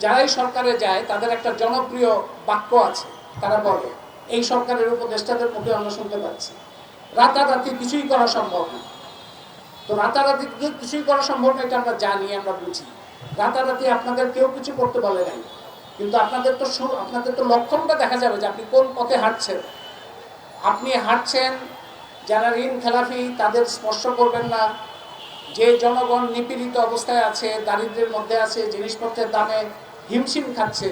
যারাই সরকারে যায় তাদের একটা জনপ্রিয় বাক্য আছে, তারা বলে এই সরকারের উপদেষ্টাদের মুখে আমরা শুনতে পাচ্ছি রাতারাতি কিছুই করা সম্ভব না। তো রাতারাতি কিছুই করা সম্ভব না এটা আমরা জানি, আমরা বুঝি। রাতারাতি আপনাদের কেউ কিছু করতে বলে নাই, কিন্তু আপনাদের তো লক্ষণটা দেখা যাবে যে আপনি কোন পথে হাঁটছেন। আপনি হাঁটছেন যারা ঋণ খেলাফি তাদের স্পর্শ করবেন না, যে জনগণ নিপীড়িত অবস্থায় আছে, দারিদ্র্যের মধ্যে আছে, জিনিসপত্রের দামে হিমশিম খাচ্ছে,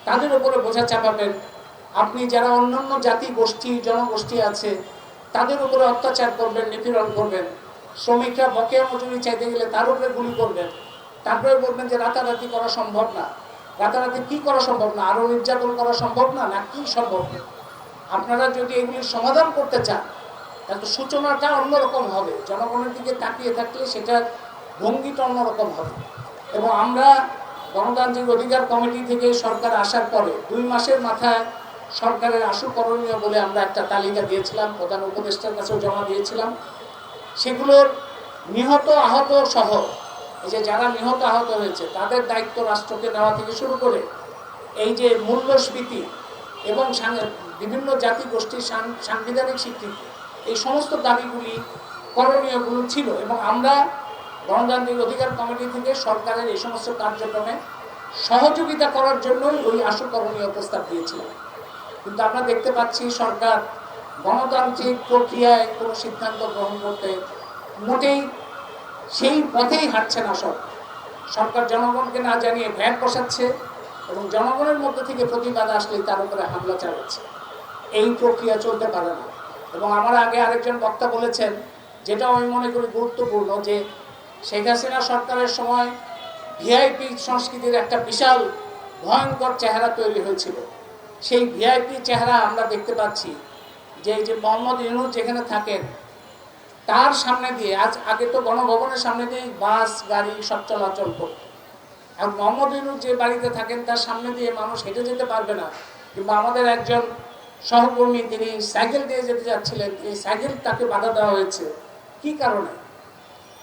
তাদের উপরে বোঝা চাপাবেন। আপনি যারা অন্যান্য জাতি গোষ্ঠী জনগোষ্ঠী আছে তাদের উপরে অত্যাচার করবেন, নিপীড়ন করবেন। শ্রমিকরা বকেয়া মজুরি চাইতে গেলে তার উপরে গুলি করবেন। তারপরে বলবেন যে রাতারাতি করা সম্ভব না। রাতারাতি কি করা সম্ভব না? আরো নির্যাতন করা সম্ভব না? না কি সম্ভব না? আপনারা যদি এগুলির সমাধান করতে চান তাহলে সূচনাটা অন্যরকম হবে, জনগণের দিকে তাকিয়ে থাকলে সেটার ভঙ্গিটা অন্যরকম হবে। এবং আমরা গণতান্ত্রিক অধিকার কমিটি থেকে সরকার আসার পরে 2 মাসের মাথায় সরকারের আশু করণীয় বলে আমরা একটা তালিকা দিয়েছিলাম, প্রধান উপদেষ্টার কাছেও জমা দিয়েছিলাম। সেগুলোর নিহত আহত সহ এই যে যারা নিহত আহত হয়েছে তাদের দায়িত্ব রাষ্ট্রকে নেওয়া থেকে শুরু করে এই যে মূল্যস্ফীতি এবং বিভিন্ন জাতি গোষ্ঠীর সাংবিধানিক স্বীকৃতি, এই সমস্ত দাবিগুলি করণীয়গুলো ছিল। এবং আমরা গণতান্ত্রিক অধিকার কমিটি থেকে সরকারের এই সমস্ত কার্যক্রমে সহযোগিতা করার জন্যই ওই আশু করণীয় প্রস্তাব দিয়েছিলাম। কিন্তু আমরা দেখতে পাচ্ছি সরকার গণতান্ত্রিক প্রক্রিয়ায় কোনো সিদ্ধান্ত গ্রহণ করতে মোটেই সেই পথেই হাঁটছে না। সরকার জনগণকে না জানিয়ে ভ্যাট বসাচ্ছে এবং জনগণের মধ্যে থেকে প্রতিবাদ আসলেই তার উপরে হামলা চালাচ্ছে। এই প্রক্রিয়া চলতে পারে না। এবং আমার আগে আরেকজন বক্তা বলেছেন, যেটাও আমি মনে করি গুরুত্বপূর্ণ, যে শেখ হাসিনা সরকারের সময় ভিআইপি সংস্কৃতির একটা বিশাল ভয়ঙ্কর চেহারা তৈরি হয়েছিল। সেই ভিআইপি চেহারা আমরা দেখতে পাচ্ছি যে এই যে মোহাম্মদ ইউনূস যেখানে থাকেন তার সামনে দিয়ে, আগে তো গণভবনের সামনে দিয়ে বাস গাড়ি সব চলাচল করত। এখন মোহাম্মদ ইউনূস যে বাড়িতে থাকেন তার সামনে দিয়ে মানুষ হেঁটে যেতে পারবে না। কিংবা আমাদের একজন সহকর্মী তিনি সাইকেল দিয়ে যেতে যাচ্ছিলেন, এই সাইকেল তাকে বাধা দেওয়া হয়েছে। কি কারণে?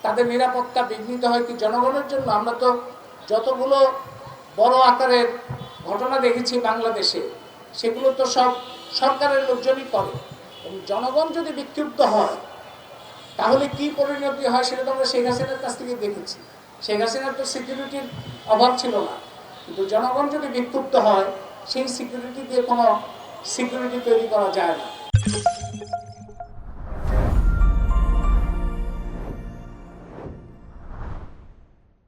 তাদের নিরাপত্তা বিঘ্নিত হয় কি জনগণের জন্য? আমরা তো যতগুলো বড় আকারের ঘটনা দেখেছি বাংলাদেশে, সেগুলো তো সব সরকারের লোকজনই করে। এবং জনগণ যদি বিক্ষুব্ধ হয় তাহলে কি পরিণতি হয় সেটা তো আমরা শেখ হাসিনার কাছ থেকে দেখেছি। শেখ হাসিনার তো সিকিউরিটির অভাব ছিল না, কিন্তু জনগণ যদি বিক্ষুব্ধ হয় সেই সিকিউরিটি দিয়ে কোনো সিকিউরিটি তৈরি করা যায় না।